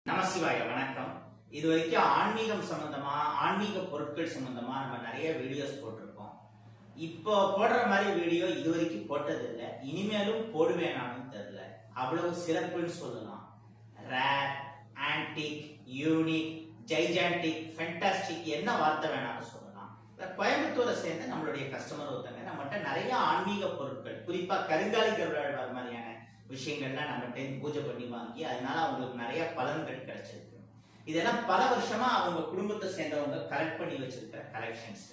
நமசிவாய வணக்கம். இது வரைக்கும் ஆன்மீகம் சம்பந்தமா ஆன்மீக பொருட்கள் சம்பந்தமா நம்ம நிறைய வீடியோஸ் போட்டிருக்கோம். இப்போ போடுற மாதிரி வீடியோ இது வரைக்கும் போட்டது இல்லை, இனிமேலும் போடுவேனான்னு தெரியல. அவ்வளவு சிறப்புன்னு சொல்லலாம். Rare, antique, unique, gigantic, fantastic என்ன வார்த்தை வேணாலும் சொல்லலாம். கோயம்புத்தூரை சேர்ந்த நம்மளுடைய கஸ்டமர் ஒருத்தங்க நம்மகிட்ட நிறைய ஆன்மீக பொருட்கள், குறிப்பா கருங்காலி கருவாழ்வார் மாதிரியான விஷயங்கள்லாம் நம்மகிட்ட பூஜை பண்ணி வாங்கி அதனால அவங்களுக்கு நிறைய பலன்கள் கிடைச்சிருக்கு. இதெல்லாம் பல வருஷமா அவங்க குடும்பத்தை சேர்ந்தவங்க கலெக்ட் பண்ணி வச்சிருக்கிற கலெக்ஷன்ஸ்.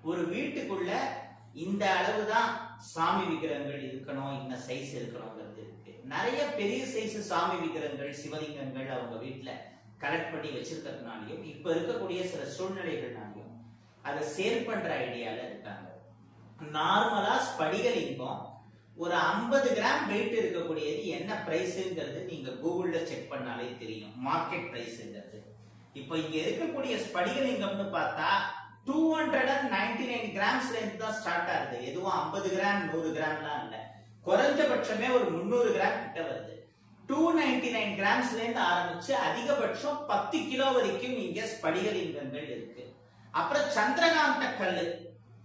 ஒரு வீட்டுக்குள்ள இந்த அளவுதான் சாமி விக்கிரகங்கள் இருக்கணும், இந்த சைஸ் இருக்கணுங்கிறது இருக்கு. நிறைய பெரிய சைஸ் சாமி விக்கிரகங்கள், சிவலிங்கங்கள் அவங்க வீட்டுல கலெக்ட் பண்ணி வச்சிருக்கிறதுனாலையும் இப்ப இருக்கக்கூடிய சில சூழ்நிலைகள்னாலையும் அதை சேல் பண்ற ஐடியால இருக்காங்க. நார்மலா ஸ்படிகலிங்கம் ஒரு 50 கிராம் வெயிட் இருக்கக்கூடியது என்ன பிரைஸ்ங்கிறது நீங்க கூகுள்ல செக் பண்ணாலே தெரியும், மார்க்கெட் பிரைஸ்ங்கிறது. இப்போ இங்க இருக்கக்கூடிய ஸ்படிகலிங்கம்னு பார்த்தா 299 கிராம்ஸ்ல இருந்து தான் ஸ்டார்ட் ஆகுது. எதுவும் 50 கிராம் 100 கிராம்லாம் இல்ல, குறைஞ்சபட்சமே ஒரு 300 கிராம் கிட்ட வருது. 299 கிராம்ஸ்ல இருந்து ஆரம்பிச்சு அதிகபட்சம் 10 கிலோ வரைக்கும் இங்க ஸ்படிகலிங்கங்கள் இருக்கு. அப்புறம் சந்திரகாந்த கல்லு,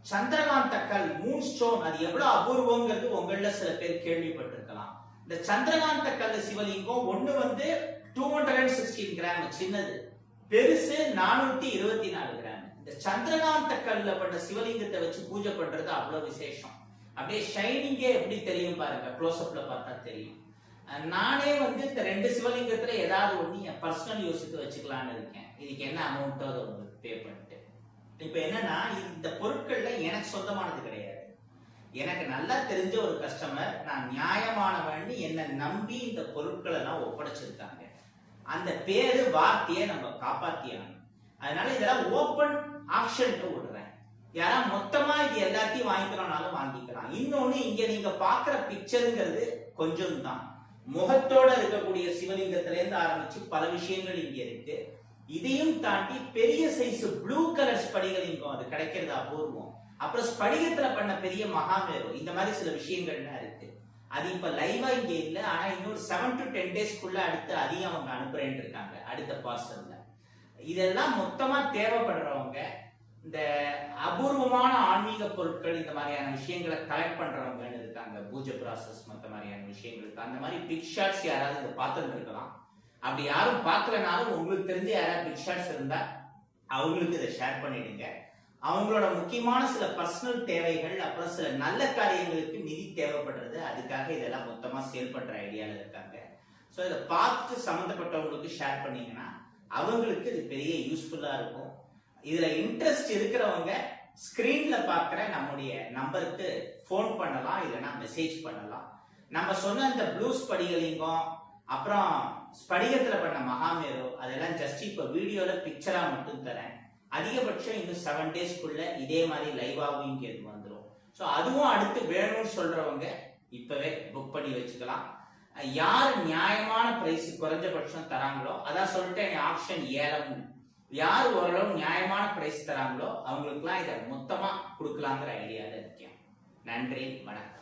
சந்திரகாந்த கல், மூன் ஸ்டோன், அது எவ்வளவு அபூர்வங்கிறது உங்கள சில பேர் கேள்விப்பட்டிருக்கலாம். இந்த சந்திரகாந்த கல் சிவலிங்கம் ஒண்ணு 216 கிராம் சின்னது, பெருசு 424 கிராம். இந்த சந்திரகாந்த கல்ல பண்ண சிவலிங்கத்தை வச்சு பூஜை பண்றது அவ்வளவு விசேஷம். அப்படியே ஷைனிங்கே எப்படி தெரியும் பாருங்க, க்ளோஸ் அப்ல பார்த்தா தெரியும். நானே இந்த 2 சிவலிங்கத்துல ஏதாவது ஒண்ணு என் பர்சனல் யூஸுக்கு வச்சுக்கலான்னு இருக்கேன். இதுக்கு என்ன அமௌண்ட்டோ அதை உங்களுக்கு பே பண்ணிட்டு. இப்ப என்னன்னா, இந்த பொருட்கள்ல எனக்கு சொந்தமானது கிடையாது. எனக்கு நல்லா தெரிஞ்ச ஒரு கஸ்டமர், நான் நியாயமானவன் என்ன நம்பி இந்த பொருட்களை எல்லாம் ஒப்படைச்சிருக்காங்க. அந்த பேரு வார்த்தையை நம்ம காப்பாத்தியாங்க. அதனால இதெல்லாம் ஓபன் ஆக்ஷன் விடுறேன். யாரா மொத்தமா இது எல்லாத்தையும் வாங்கிக்கிறோம்னாலும் வாங்கிக்கலாம். இன்னொன்னு, இங்க நீங்க பாக்குற பிக்சருங்கிறது கொஞ்சம் தான். முகத்தோட இருக்கக்கூடிய சிவலிங்கத்தில இருந்து ஆரம்பிச்சு பல விஷயங்கள் இங்க இருக்கு. இதையும் தாண்டி பெரிய சைஸ் ப்ளூ கலர் ஸ்படிகலிங்கம் அது கிடைக்கிறது அபூர்வம். அப்புறம் ஸ்படிகத்துல பண்ண பெரிய மகாமேரு, இந்த மாதிரி சில விஷயங்கள்லாம் இருக்கு. அது இப்ப லைவா இங்க இல்ல, ஆனா இன்னொரு 7 to 10 டேஸ்க்குள்ள அடுத்து அதையும் அவங்க அனுப்புறேன்னு இருக்காங்க அடுத்த பார்சல்ல. இதெல்லாம் மொத்தமா தேவைப்படுறவங்க, இந்த அபூர்வமான ஆன்மீக பொருட்கள், இந்த மாதிரியான விஷயங்களை கலெக்ட் பண்றவங்கன்னு இருக்காங்க. பூஜை ப்ராசஸ் மற்ற மாதிரியான விஷயங்களுக்கு அந்த மாதிரி பிக் ஷாட்ஸ் யாராவது இதை பார்த்துட்டு இருக்கலாம். அப்படி யாரும் பார்க்கலனாலும் உங்களுக்கு தெரிஞ்ச யாராவது பிக் ஷாட்ஸ் இருந்தா அவங்களுக்கு இதை ஷேர் பண்ணிடுங்க. அவங்களோட முக்கியமான சில பர்சனல் தேவைகள், அப்புறம் சில நல்ல காரியங்களுக்கு நிதி தேவைப்படுறது, அதுக்காக இதெல்லாம் மொத்தமா சேல் பண்ற ஐடியால இருக்காங்க. ஸோ இதை பார்த்து சம்மந்தப்பட்டவங்களுக்கு ஷேர் பண்ணீங்கன்னா அவங்களுக்கு இது பெரிய யூஸ்ஃபுல்லா இருக்கும். இதுல இன்ட்ரெஸ்ட் இருக்கிறவங்க ஸ்கிரீன்ல பார்க்குற நம்முடைய நம்பருக்கு போன் பண்ணலாம், இல்லைன்னா மெசேஜ் பண்ணலாம். நம்ம சொன்ன இந்த ப்ளூ ஸ்படிகலிங்கம், அப்புறம் ஸ்படிகத்துல பண்ண மகாமேரு, அதெல்லாம் ஜஸ்ட் இப்ப வீடியோல பிக்சரா மட்டும் தரேன். அதிகபட்சம் இன்னும் 7 டேஸ்க்குள்ள இதே மாதிரி லைவாவும் இங்க வந்துடும். ஸோ அதுவும் அடுத்து வேணும்னு சொல்றவங்க இப்பவே புக் பண்ணி வச்சுக்கலாம். யார் நியாயமான பிரைஸ் குறைஞ்சபட்சம் தராங்களோ, அதான் சொல்லிட்டேன் ஆப்ஷன் ஏலம், யார் ஓரளவு நியாயமான பிரைஸ் தராங்களோ அவங்களுக்குலாம் இதை மொத்தமா கொடுக்கலாங்கிற ஐடியால இருக்கேன். நன்றி, வணக்கம்.